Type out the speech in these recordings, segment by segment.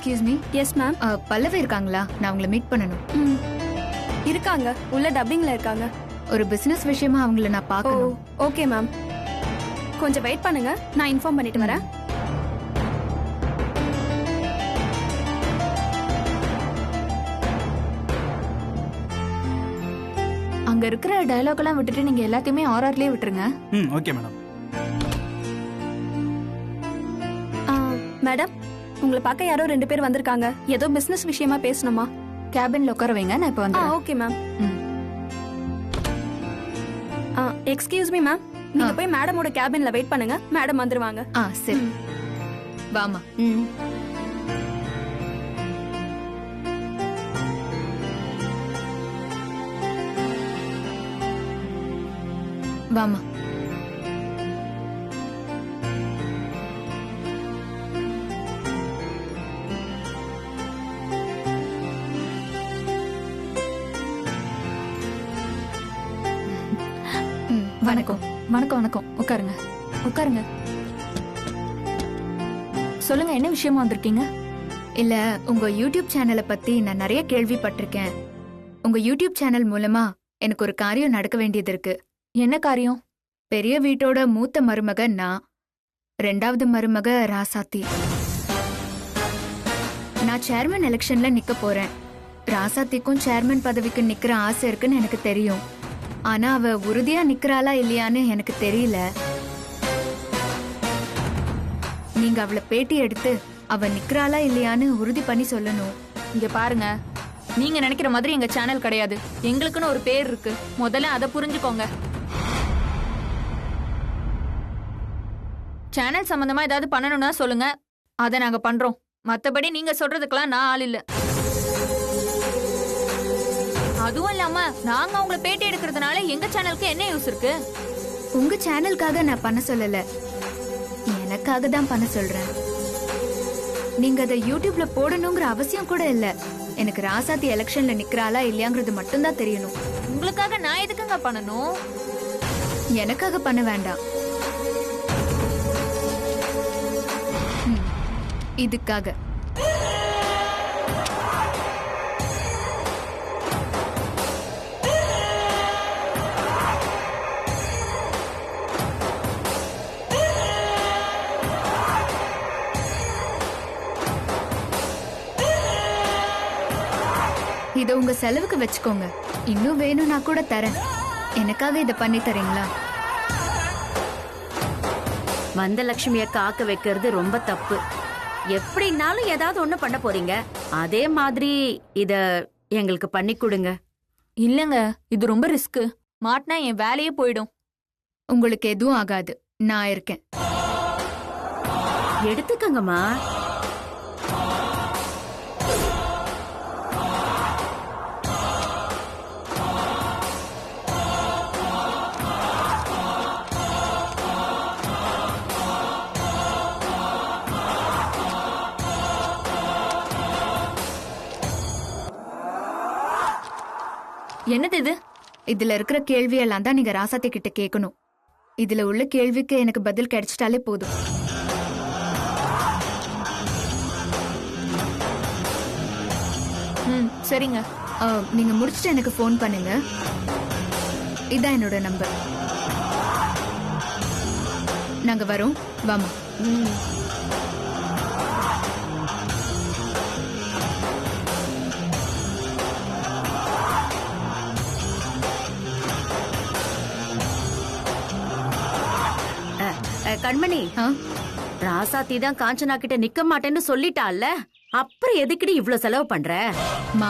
Excuse me. Yes ma'am. Pallavi இருக்காங்களா? நான் அவங்கள மீட் பண்ணணும். இருக்காங்க, உள்ள டப்பிங்ல இருக்காங்க. ஒரு பிசினஸ் விஷயமா அவங்கள நான் பார்க்கணும். ஓகே மேம், கொஞ்சம் வெயிட் பண்ணுங்க, நான் இன்ஃபார்ம் பண்ணிட்டு வரேன். அங்க இருக்கிற டயலாக் எல்லாம் விட்டுட்டு நீங்க எல்லாத்தையுமே ஆர்ஆர்லயே விட்டுருங்க. Okay madam. மேடம், உங்களை பார்க்க யாரோ 2 பேர் வந்திருக்காங்க. ஏதோ பிசினஸ் விஷயமா பேசணுமா? கேபின்ல உட்கார வைங்க, நான் இப்ப வந்து. Okay ma'am. Excuse me ma'am, நீங்க போய் மேடமோட கேபின்ல வெயிட் பண்ணுங்க, மேடம் வந்துருவாங்க. சரி, வாமா. வாமா. வணக்கம். வணக்கம் வணக்கம். உட்காருங்க உட்காருங்க. சொல்லுங்க, என்ன விஷயமா வந்திருக்கீங்க? இல்ல, உங்க யூடியூப் சேனலை பத்தி நான் நிறைய கேள்விப்பட்டிருக்கேன். உங்க யூடியூப் சேனல் மூலமா எனக்கு ஒரு காரியம் நடக்க வேண்டியது இருக்கு. என்ன காரியம்? பெரிய வீட்டோட மூத்த மருமக நான், 2வது மருமக ராசாத்தி. நான் சேர்மன் எலெக்ஷன்ல நிக்க போறேன். ராசாத்திக்கும் சேர்மன் பதவிக்கு நிக்கிற ஆசை இருக்குன்னு எனக்கு தெரியும். ஆனா அவ உறுதியா நிக்கிறாளா இல்லையான்னு எனக்கு தெரியல. நீங்க அவளை பேட்டி எடுத்து அவ நிக்கிறாளா இல்லையான்னு உறுதி பண்ணி சொல்லணும். இங்க பாருங்க, நீங்க நினைக்கிற மாதிரி எங்க சேனல் கிடையாது. எங்களுக்குன்னு ஒரு பேர் இருக்கு, முதல்ல அதை புரிஞ்சுக்கோங்க. சேனல் சம்பந்தமா ஏதாவது பண்ணணும்னா சொல்லுங்க, அதை நாங்க பண்றோம். மத்தபடி நீங்க சொல்றதுக்கெல்லாம் நான் ஆள் இல்ல. அதுவும் இல்லாம நாங்க உங்களை பேட்டி எடுக்கிறதுனால எங்க சேனலுக்கு என்ன யூஸ் இருக்கு? உங்க சேனலுக்காக நான் பண்ண சொல்லல, எனக்காக தான் பண்ண சொல்றேன். நீங்க அதை யூடியூப்ல போடணுங்கிற அவசியம் கூட இல்ல. எனக்கு ராசாத்தி எலெக்ஷன்ல நிக்கிறாளா இல்லையாங்கிறது மட்டும்தான் தெரியணும். உங்களுக்காக நான் எதுக்குங்க பண்ணணும்? எனக்காக பண்ண வேண்டாம், இதுக்காக. இத உங்க செலவுக்கு வச்சுக்கோங்க. இன்னும் வேணும்னா கூட தரேன். எனக்காக இத பண்ணி தரீங்களா? வந்த லட்சுமிய காக்க வைக்கிறது ரொம்ப தப்பு. எப்படினாலும் ஏதாவது ஒண்ணு பண்ண போறீங்க. அதே மாதிரி இத எங்களுக்கு பண்ணி கொடுங்க. இல்லங்க, இது ரொம்ப ரிஸ்க். மாட்டினா என் வேலையே போயிடும். உங்களுக்கு எதுவும் ஆகாது, நான் இருக்கேன். எடுத்துக்கங்கம்மா. என்னது இது? இதுல இருக்கிற கேள்வியெல்லாம் தான் நீங்க ராசாத்தி கிட்ட கேட்கணும். இதுல உள்ள கேள்விக்கு எனக்கு பதில் கிடைச்சிட்டாலே போதும். சரிங்க. நீங்க முடிச்சுட்டு எனக்கு ஃபோன் பண்ணுங்க. இதான் என்னோட நம்பர். நாங்க வரோம், வாமா. கண்மணி, ராசாத்தி தான் காஞ்சனா கிட்ட நிக்க மாட்டேன்னு சொல்லிட்டால, அப்புறம் எதுக்குடி இவ்ளோ செலவு பண்ற? மா,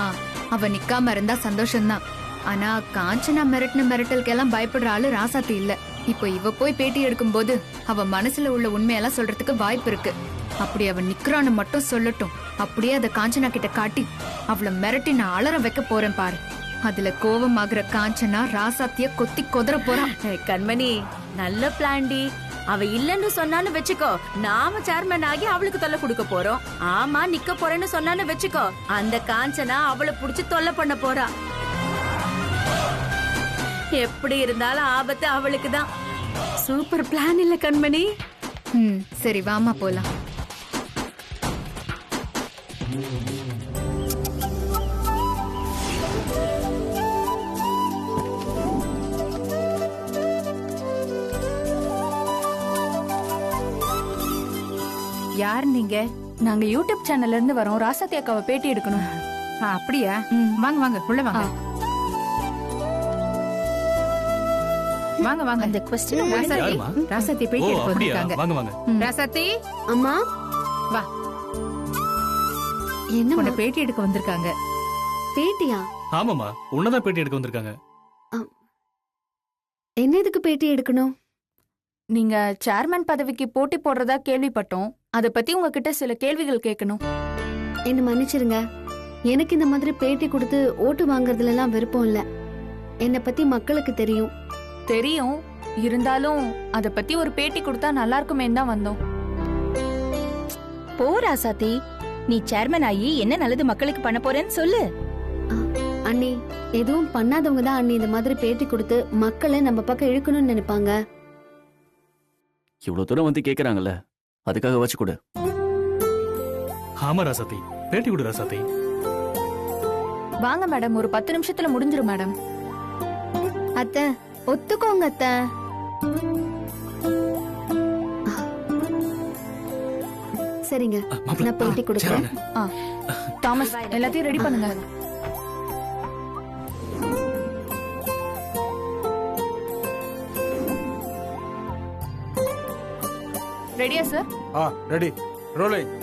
அவ நிக்காம இருந்தா சந்தோஷம்தான். ஆனா காஞ்சனா மிரட்டின மிரட்டலுக்கெல்லாம் பயப்படுற ஆளு ராசாத்தி இல்ல. இப்போ இவ போய் பேட்டி எடுக்கும் போது அவ மனசுல உள்ள உண்மையெல்லாம் சொல்றதுக்கு வாய்ப்பு இருக்கு. அப்படி அவ நிக்கிறான்னு மட்டும் சொல்லட்டும். அப்படியே அதை காஞ்சனா கிட்ட காட்டி அவளை மிரட்டி நான் அலற வைக்க போறேன் பாரு. அதுல கோவமாகற காஞ்சனா ராசாத்திய கொத்தி கொதற போறா. கண்மணி, நல்ல பிளான்டி. அவ இல்லன்னு சொன்னான்னு வெச்சுக்கோ, நாம சேர்மன் ஆகி அவளுக்கு தொல்லை கொடுக்க போறோம். ஆமா, நிக்க போறேன்னு சொன்னான்னு வெச்சுக்கோ, அந்த காஞ்சனா அவளை புடிச்சு தொல்லை பண்ண போறா. எப்படி இருந்தாலும் ஆபத்து அவளுக்கு தான். சூப்பர் பிளான் இல்ல கண்மணி? சரி, வாமா போலாம். யார் நீங்க? நாங்க யூடியூப் சேனல்ல இருந்து வரோம். ராசாத்தி அக்காவை பேட்டி எடுக்கணும். அப்படியா? வாங்க வாங்க உள்ள வாங்க. வாங்க வாங்க. அந்த क्वेश्चन ராசாத்தி, ராசாத்தி பேட்டி எடுக்க வந்திருக்காங்க. வாங்க வாங்க. ராசாத்தி அம்மா வா. என்ன உன்னை பேட்டி எடுக்க வந்திருக்காங்க. பேட்டியா? ஆமாமா, உன்னதான் பேட்டி எடுக்க வந்திருக்காங்க. என்ன எதுக்கு பேட்டி எடுக்கணும்? நீங்க சேர்மன் பதவிக்கு போட்டி போடுறதா கேள்விப்பட்டோம். அத பத்தி உங்ககிட்ட சில கேள்விகள் கேட்கணும். என்ன மன்னிச்சிருங்க, எனக்கு இந்த மாதிரி பேட்டி கொடுத்து ஓட்டு வாங்குறதுல எல்லாம் விருப்பம் இல்ல. என்னை பத்தி மக்களுக்கு தெரியும். தெரியும், இருந்தாலும் அத பத்தி ஒரு பேட்டி கொடுத்தா நல்லா இருக்குமேன்னு தான் வந்தோம். போ ராசாத்தி, நீ சேர்மன் ஆகி என்ன நல்லது மக்களுக்கு பண்ண போறேன்னு சொல்லு. அண்ணி, எதுவும் பண்ணாதவங்க தான் அண்ணி இந்த மாதிரி பேட்டி கொடுத்து மக்களை நம்ம பக்கம் இழுக்கணும்னு நினைப்பாங்க. இவ்வளவு தூரம் வந்து கேக்குறாங்கல்ல, அதுக்காக வச்சு கொடு. ஆமா ராசாத்தி, பேட்டி கொடு ராசாத்தி. வாங்க மேடம், ஒரு 10 நிமிஷத்துல முடிஞ்சிரும் மேடம். அத்தை ஒத்துக்கோங்க அத்தை. சரிங்க, நான் பேட்டி கொடுக்குறேன். தாமஸ், எல்லாத்தையும் ரெடி பண்ணுங்க. ரெடியா sir? Ready. Rolling.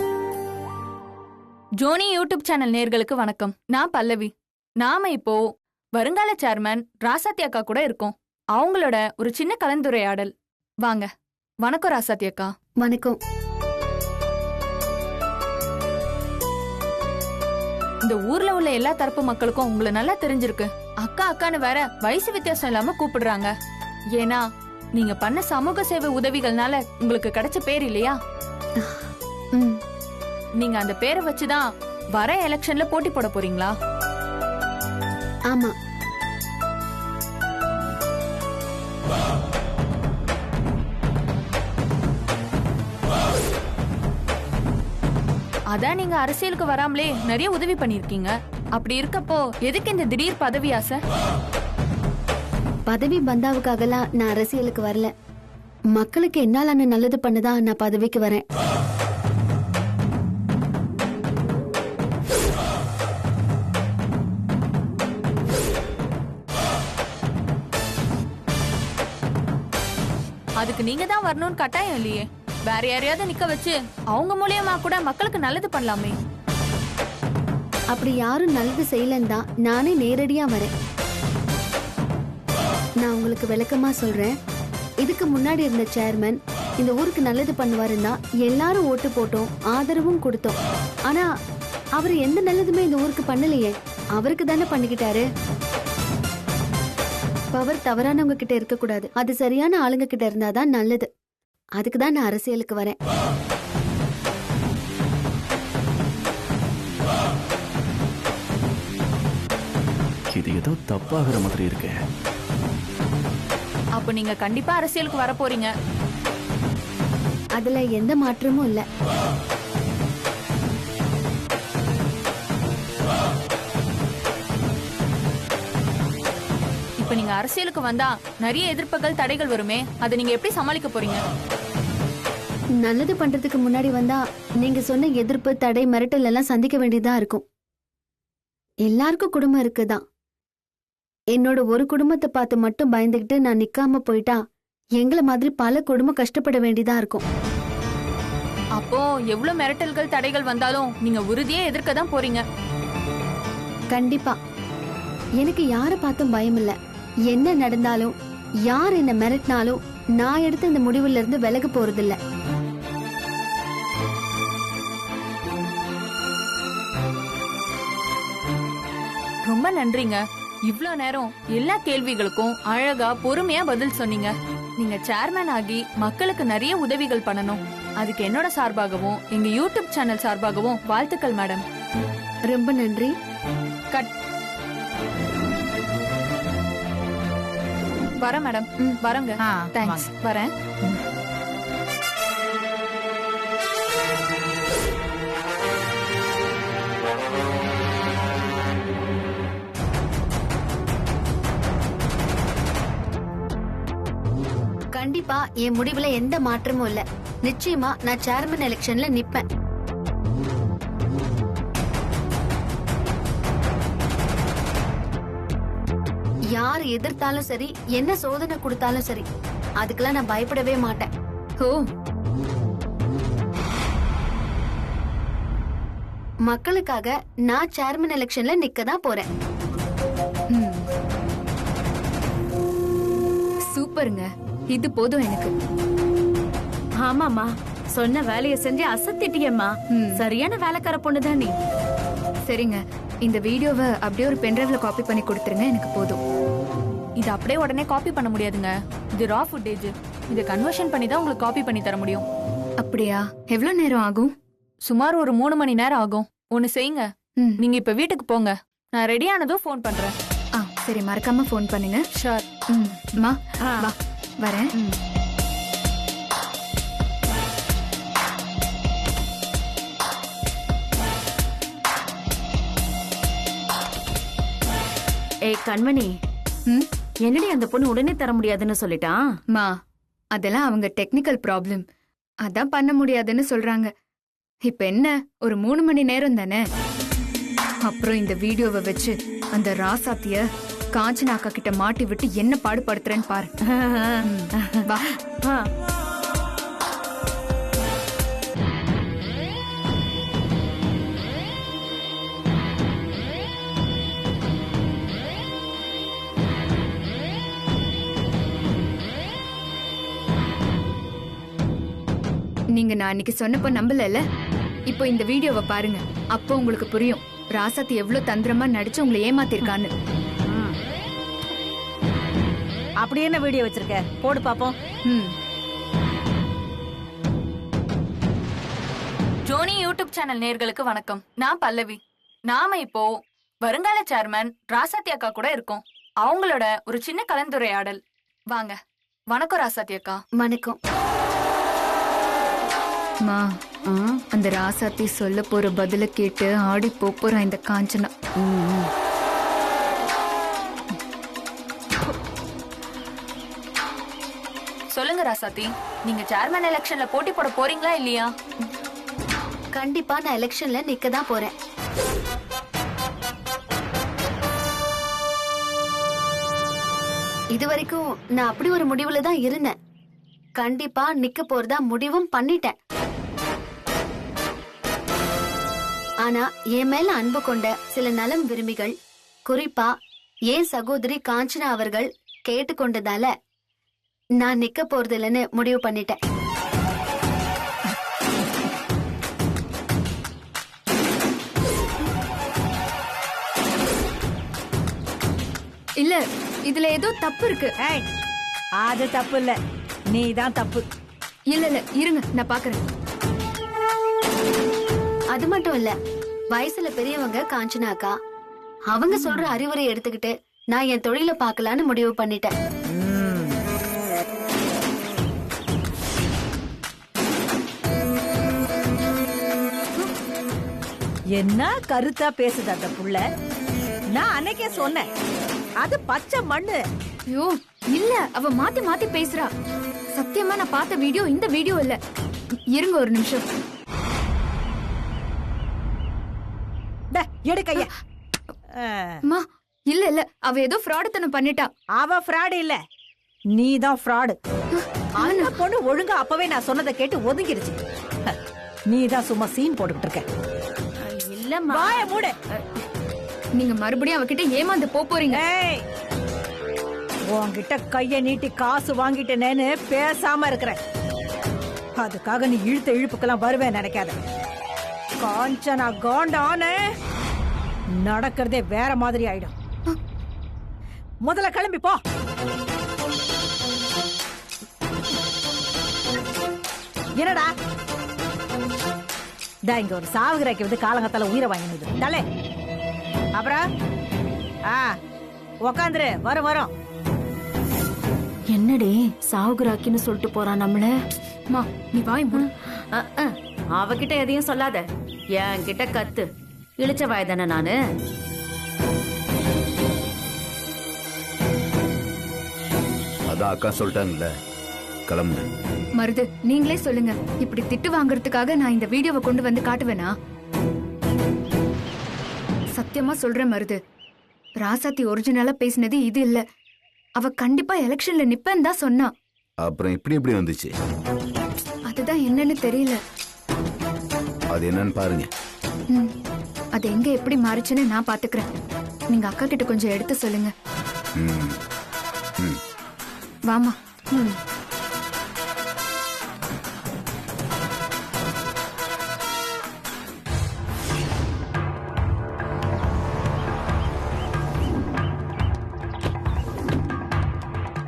Johnny YouTube channel நேயர்களுக்கு வணக்கம். நான் பல்லவி. நாம இப்போ வருங்கால சேர்மன் ராசாத்தி அக்கா கூட இருக்கோம். அவங்களோட ஒரு சின்ன கலந்துரையாடல். வாங்க. வணக்கம் ராசாத்தி அக்கா. வணக்கம். இந்த ஊர்ல உள்ள எல்லா தரப்பு மக்களுக்கும் உங்களை நல்லா தெரிஞ்சிருக்கு. அக்கா அக்கான்னு வேற வயசு வித்தியாசம் இல்லாம கூப்பிடுறாங்க. ஏன்னா நீங்க பண்ண சமூக சேவை உதவிகள்னால உங்களுக்கு கிடைச்ச பேர் இல்லையா? நீங்க அந்த பேரை வச்சுதான் வர எலெக்ஷன்ல போட்டி போட போறீங்களா? ஆமா. அதான் நீங்க அரசியலுக்கு வராமலே நிறைய உதவி பண்ணிருக்கீங்க. அப்படி இருக்கப்போ எதுக்கு இந்த திடீர் பதவி ஆசை? பதவி பந்தாவுக்காகலாம் நான் அரசியலுக்கு வரல. மக்களுக்கு என்னால நல்லது பண்ணதான் நான் பதவிக்கு வரேன். அதுக்கு நீங்க தான் வரணும்னு கட்டாயம் இல்லையே. வேற யாரையாவது நிக்க வச்சு அவங்க மூலியமா கூட மக்களுக்கு நல்லது பண்ணலாமே. அப்படி யாரும் நல்லது செய்யலன்னு தான் நானே நேரடியா வரேன். நான் உங்களுக்கு விளக்கமா சொல்றேன். இதுக்கு முன்னாடி இருந்த சேர்மன் இந்த ஊருக்கு நல்லது பண்ணுவாருன்னா எல்லாரும் ஓட்டு போட்டோம், ஆதரவும் கொடுத்தோம். ஆனா அவர் எந்த நல்லதுமே இந்த ஊருக்கு பண்ணலையே. அவருக்கு தானே பண்ணிக்கிட்டாரு. பவர் தவறானவங்க கிட்ட இருக்க கூடாது, அது சரியான ஆளுங்க கிட்ட இருந்தாதான் நல்லது. அதுக்கு தான் நான் அரசியலுக்கு வரேன். இது ஏதோ தப்பாகிற மாதிரி இருக்கு. அப்ப நீங்க கண்டிப்பா அரசியலுக்கு வர போறீங்க. அதுல எந்த மாற்றமும் இல்ல. இப்ப நீங்க அரசியலுக்கு வந்தா நிறைய எதிர்ப்புகள், தடைகள் வருமே. அதை நீங்க எப்படி சமாளிக்க போறீங்க? நல்லது பண்றதுக்கு முன்னாடி வந்தா நீங்க சொன்ன எதிர்ப்பு, தடை, மிரட்டல் எல்லாம் சந்திக்க வேண்டியதா இருக்கும். எல்லாருக்கும் குடும்பம் இருக்குதான். என்னோட ஒரு குடும்பத்தை பார்த்து மட்டும் பயந்துகிட்டு நான் நிக்காம போயிட்டா எங்களை மாதிரி பல குடும்பம் கஷ்டப்பட வேண்டியதா இருக்கும். அப்போ எவ்வளவு மிரட்டல்கள், தடைகள் வந்தாலும் நீங்க உறுதியே எதிர்க்க தான் போறீங்க. கண்டிப்பா. எனக்கு யாரை பார்த்தும் பயம் இல்ல. என்ன நடந்தாலும், யார் என்ன மிரட்டினாலும் நான் எடுத்த இந்த முடிவுல இருந்து விலக போறதில்ல. ரொம்ப நன்றிங்க. இவ்ளோ நேரம் எல்லா கேள்விகளுக்கும் அழகா பொறுமையா பதில் சொன்னீங்க. நீங்க சேர்மன் ஆகி மக்களுக்கு நிறைய உதவிகள் பண்ணணும். அதுக்கு என்னோட சார்பாகவும் எங்க யூடியூப் சேனல் சார்பாகவும் வாழ்த்துக்கள் மேடம். ரொம்ப நன்றி. கட். வரேன் மேடம். வரேங்க. தேங்க்ஸ். வரேன். கண்டிப்பா என் முடிவுல எந்த மாற்றமும் இல்ல. நிச்சயமா நான் சேர்மன் எலெக்ஷன்ல நிப்பேன். யார் எதிர்த்தாலும் சரி, என்ன சோதனை கொடுத்தாலும் சரி, அதுக்கெல்லாம் நான் பயப்படவே மாட்டேன். ஓ, மக்களுக்காக நான் சேர்மன் எலெக்ஷன்ல நிக்க தான் போறேன். ம். சூப்பருங்க, இது போதும் எனக்கு. ஆமாமா, சொன்ன வேலைய செஞ்சு அசத்திட்டியம்மா. ம். சரியான வேலைக்கார பொண்ணுதான் நீ. சரிங்க, இந்த வீடியோவை அப்படியே ஒரு பென்டிரைவ்ல காப்பி பண்ணி கொடுத்துருங்க, எனக்கு போதும். இது அப்படியே உடனே காப்பி பண்ண முடியாதுங்க. இது ரா ஃபுட்டேஜ். இதை கன்வர்ஷன் பண்ணி தான் உங்களுக்கு காப்பி பண்ணி தர முடியும். அப்படியா? எவ்வளவு நேரம் ஆகும்? சுமார் ஒரு 3 மணி நேரம் ஆகும். ஒன்னு செய்யுங்க, ம். நீங்க இப்ப வீட்டுக்கு போங்க. நான் ரெடி ஆனதும் ஃபோன் பண்றேன். சரி, மறக்காம ஃபோன் பண்ணுங்க. ஷூர். அம்மா, வா, வரேன். ஏய் கண்மணி, ம். என்னடி அந்த பொண்ணு உடனே தர முடியாதுன்னு சொல்லிட்டான்? மா, அதெல்லாம் அவங்க டெக்னிக்கல் ப்ராப்ளம், அதான் பண்ண முடியாதுன்னு சொல்றாங்க. இப்ப என்ன, ஒரு 3 மணி நேரம் தானே. அப்புறம் இந்த வீடியோவை வச்சு அந்த ராசாத்திய காஞ்சனா அக்கா கிட்ட மாட்டி விட்டு என்ன பாடுபடுத்துறேன்னு பாரு. வா. நீங்க நான் அன்னைக்கு சொன்னப்ப நம்பலல்ல, இப்போ இந்த வீடியோவை பாருங்க, அப்போ உங்களுக்கு புரியும் ராசாத்தி எவ்வளவு தந்திரமா நடிச்சு உங்களை ஏமாத்திருக்கான்னு. அப்படி என்ன வீடியோ வச்சிருக்க? போடு பாப்போம். ஜோனி யூடியூப் சேனல் நேர்களுக்கு வணக்கம். நான் பல்லவி. நாம இப்போ வருங்கால சேர்மன் ராசாத்தி அக்கா கூட இருக்கோம். அவங்களோட ஒரு சின்ன கலந்துரையாடல். வாங்க. வணக்கம் ராசாத்தி அக்கா. வணக்கம். மா, அந்த ராசாத்தி சொல்ல போற பதில கேட்டு ஆடி போறா இந்த காஞ்சனா. சொல்லுங்க ராசாத்தி, நீங்க சேர்மன் எலெக்ஷன்ல போட்டி போட போறீங்களா இல்லையா? கண்டிப்பா நான் எலெக்ஷன்ல நிக்க தான் போறேன். இதுவரைக்கும் நான் அப்படி ஒரு முடிவுல தான் இருந்தேன். கண்டிப்பா நிக்க போறதா முடிவும் பண்ணிட்டேன். ஆனா என் மேல அன்பு கொண்ட சில நலம் விரும்பிகள், குறிப்பா ஏன் சகோதரி காஞ்சனா அவர்கள் கேட்டுக்கொண்டதால நான் நிக்க போறது இல்லைன்னு முடிவு பண்ணிட்டேன். இல்ல, இதுல ஏதோ தப்பு இருக்கு. அது தப்பு இல்ல, நீதான் தப்பு. இல்ல இல்ல, இருங்க, நான் பாக்குறேன். அது மட்டும் இல்ல, வயசுல பெரியவங்க காஞ்சனா அக்கா, அவங்க சொல்ற அறிவுரை எடுத்துக்கிட்டு நான் என் தொழில பாக்கலான்னு முடிவு பண்ணிட்டேன். என்ன கருத்தா பேசுது அந்த புள்ள? நான் அன்னைக்கே சொன்னேன், அது பச்சை மண்ணு. ஐயோ இல்ல, அவ மாத்தி மாத்தி பேசுறா. சத்தியமா நான் பார்த்த வீடியோ இந்த வீடியோ இல்ல. இருங்க ஒரு நிமிஷம். எடு கைய. அம்மா, இல்ல இல்ல, அவ ஏதோ ஃப்ராடுத்தனம் பண்ணிட்டா. அவ ஃப்ராடு இல்ல, நீதான் ஃப்ராடு. அந்த பொண்ணு ஒழுங்கா அப்பவே நான் சொன்னதை கேட்டு ஒதுங்கிருச்சு. நீதான் சும்மா சீன் போட்டுக்கிட்டு இருக்க. இல்லம்மா, வாய மூடு. நீங்க மறுபடியும் அவகிட்ட ஏமாந்து போறீங்க. உன்கிட்ட கைய நீட்டி காசு வாங்கிட்டேனேன்னு பேசாம இருக்கிறேன். அதுக்காக நீ இழுத்த இழுப்புக்கெல்லாம் வருவேன் நினைக்காத. காஞ்சனா காண்டான நடக்கிறதே வேற மாதிரி ஆயிடும். முதல்ல கிளம்பி போ. என்னடா இங்க ஒரு சாவுகிராக்கி வந்து காலங்கத்தால உயிரை வாங்கினது தலே. அப்புறம் உக்காந்துரு, வரும் வரும். என்னடி சாவுகிராக்கின்னு சொல்லிட்டு போறான் நம்மள? மா, நீ வாய் மூடு. அவகிட்ட எதையும் சொல்லாத, என்கிட்ட கத்து. இழிச்ச வாய் தானே நானு. அதான் அக்கா சொல்லிட்டாங்கல்ல, கிளம்பு. மருது நீங்களே சொல்லுங்க, இப்படி திட்டு வாங்குறதுக்காக நான் இந்த வீடியோவை கொண்டு வந்து காட்டுவேனா? சத்தியமா சொல்றேன் மருது, ராசாத்தி ஒரிஜினலா பேசினது இது இல்ல. அவ கண்டிப்பா எலெக்ஷன்ல நிப்பேன்னு தான் சொன்னா. அப்புறம் எப்படி வந்துச்சு? அதுதான் என்னன்னு தெரியல. அது என்னன்னு பாருங்க. அது எங்க எப்படி மாறுச்சுன்னு நான் பாத்துக்கிறேன். நீங்க அக்கா கிட்ட கொஞ்சம் எடுத்து சொல்லுங்க. வாமா.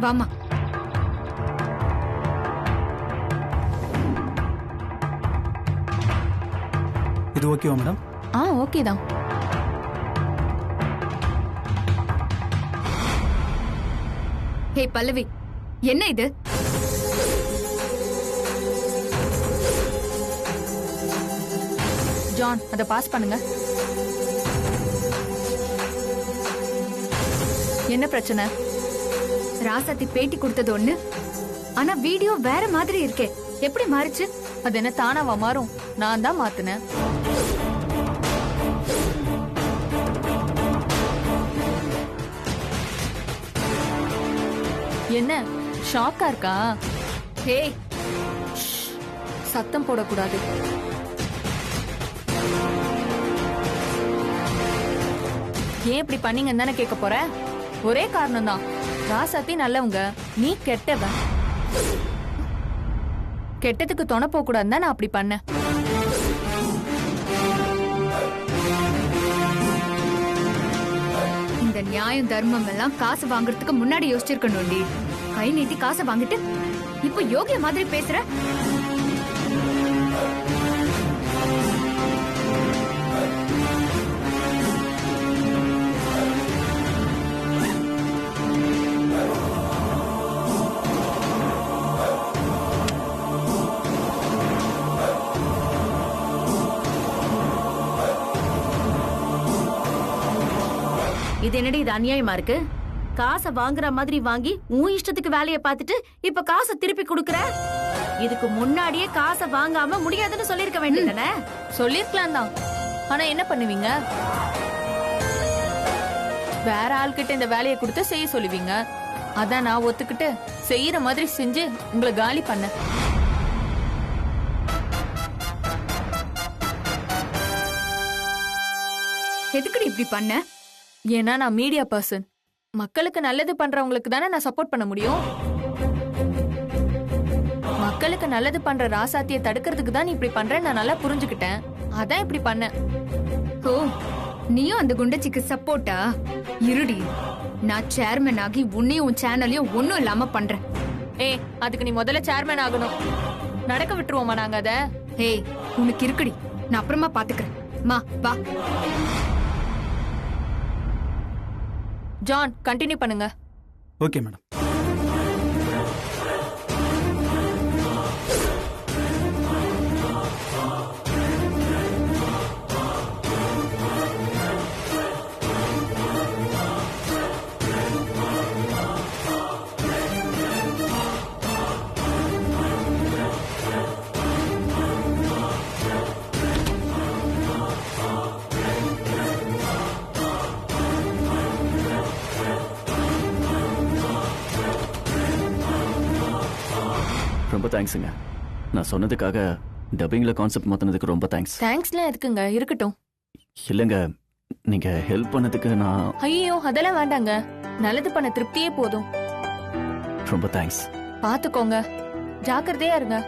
வாமா. இது ஓகேவா மேடம்? ஓகே தான். ஹே பல்லவி, என்ன இது? ஜான், அதை பாஸ் பண்ணுங்க. என்ன பிரச்சனை? ராசாத்தி பேட்டி கொடுத்தது ஒண்ணு, ஆனா வீடியோ வேற மாதிரி இருக்கே. எப்படி மாறுச்சு? அது என்ன தானாவா மாறும்? நான் தான் மாத்தினேன். என்ன ஷாக்கா இருக்கா? ஹே, சத்தம் போடக்கூடாது. ஏன் இப்படி பண்ணீங்கன்னு தானே கேட்க போற? ஒரே காரணம் தான், ராசாத்தி நல்லவங்க, நீ கெட்டவன். கெட்டதுக்கு துணை போக கூடாதுன்னு தான் நான் அப்படி பண்ணேன். இந்த நியாயம் தர்மம் எல்லாம் காசு வாங்குறதுக்கு முன்னாடி யோசிச்சிருக்கணும்டி. கை நீட்டி காசை வாங்கிட்டு இப்ப யோகிய மாதிரி பேசுற. இது என்னடி இது அநியாயமா இருக்கு? காசை வாங்குற மாதிரி வாங்கி உன் இஷ்டத்துக்கு வேலையை பார்த்துட்டு இப்ப காசை திருப்பி கொடுக்கற. இதுக்கு முன்னாடியே காசை வாங்காம முடியாதுன்னு சொல்லிருக்க வேண்டியதானே? சொல்லிருக்கலாம் தான், ஆனா என்ன பண்ணுவீங்க? வேற ஆள்கிட்ட இந்த வேலையை கொடுத்து செய்ய சொல்லுவீங்க. அதான் நான் ஒத்துக்கிட்டு செய்யற மாதிரி செஞ்சு உங்களை காலி பண்ண. எதுக்குடி இப்படி பண்ண? ஏன்னா நான் மீடியா பர்சன். மக்களுக்கு நல்லது பண்றவங்களுக்கு தானே நான் சப்போர்ட் பண்ண முடியும். மக்களுக்கு நல்லது பண்ற ராசாத்தியை தடுக்கிறதுக்கு தான் நீ இப்படி பண்ற நான் நல்லா புரிஞ்சுக்கிட்டேன். அதான் இப்படி பண்ணேன். ஓ, நீயும் அந்த குண்டச்சிக்கு சப்போர்ட்டா? இருடி, நான் சேர்மன் ஆகி உன்னையும் உன் சேனலையும் ஒன்னும் இல்லாம பண்றேன். அதுக்கு நீ முதல்ல சேர்மன் ஆகணும். நடக்க விட்டுருவோமா நாங்க அத? உனக்கு இருக்குடி, நான் அப்புறமா பாத்துக்கிறேன். மா வா. ஜான், கண்டினியூ பண்ணுங்க. Okay madam. ரொம்ப தேங்க்ஸுங்க. நான் சொன்னதுக்காக டப்பிங்ல கான்செப்ட் மாத்தினதுக்கு ரொம்ப தேங்க்ஸ். தேங்க்ஸ்லாம் எதுக்குங்க, இருக்கட்டும். இல்லைங்க, நீங்க ஹெல்ப் பண்ணதுக்கு நான்... ஐயோ, அதெல்லாம் வேண்டாங்க. நல்லது பண்ண திருப்தியே போதும். ரொம்ப தேங்க்ஸ். பாத்துக்கோங்க, ஜாக்கிரதையா இருங்க.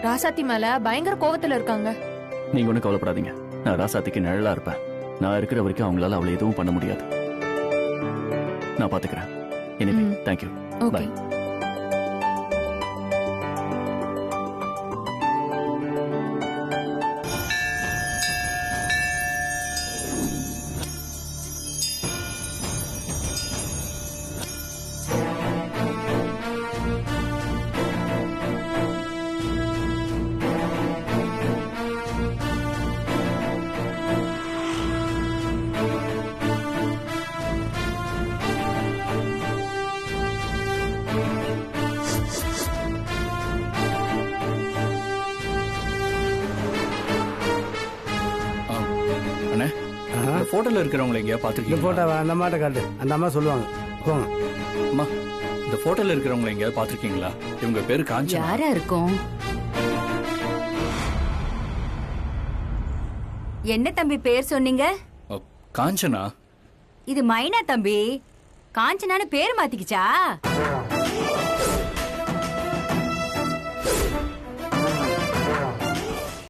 ராசாத்தி மேல பயங்கர கோவத்துல இருக்காங்க. நீங்க ஒன்றும் கவலைப்படாதீங்க. நான் ராசாத்திக்கு நிழலா இருப்பேன். நான் இருக்கிற வரைக்கும் அவங்களால அவளை எதுவும் பண்ண முடியாது. நான் பாத்துக்கிறேன். Anyway, thank you. ஓகே. போட்டோல இருக்கிறவங்களை எங்கேயா இந்த பாத்திருக்கீங்க? போட்டோவை அந்த அம்மாட்ட காட்டு, அந்த அம்மா சொல்லுவாங்க. போங்க. அம்மா, இந்த போட்டோல இருக்கிறவங்களை எங்கேயாவது பாத்திருக்கீங்களா? இவங்க பேரு காஞ்சனா. யாரா இருக்கும்? என்ன தம்பி பேர் சொன்னீங்க? காஞ்சனா? இது மைனா தம்பி. காஞ்சனான்னு பேர் மாத்திக்கிச்சா?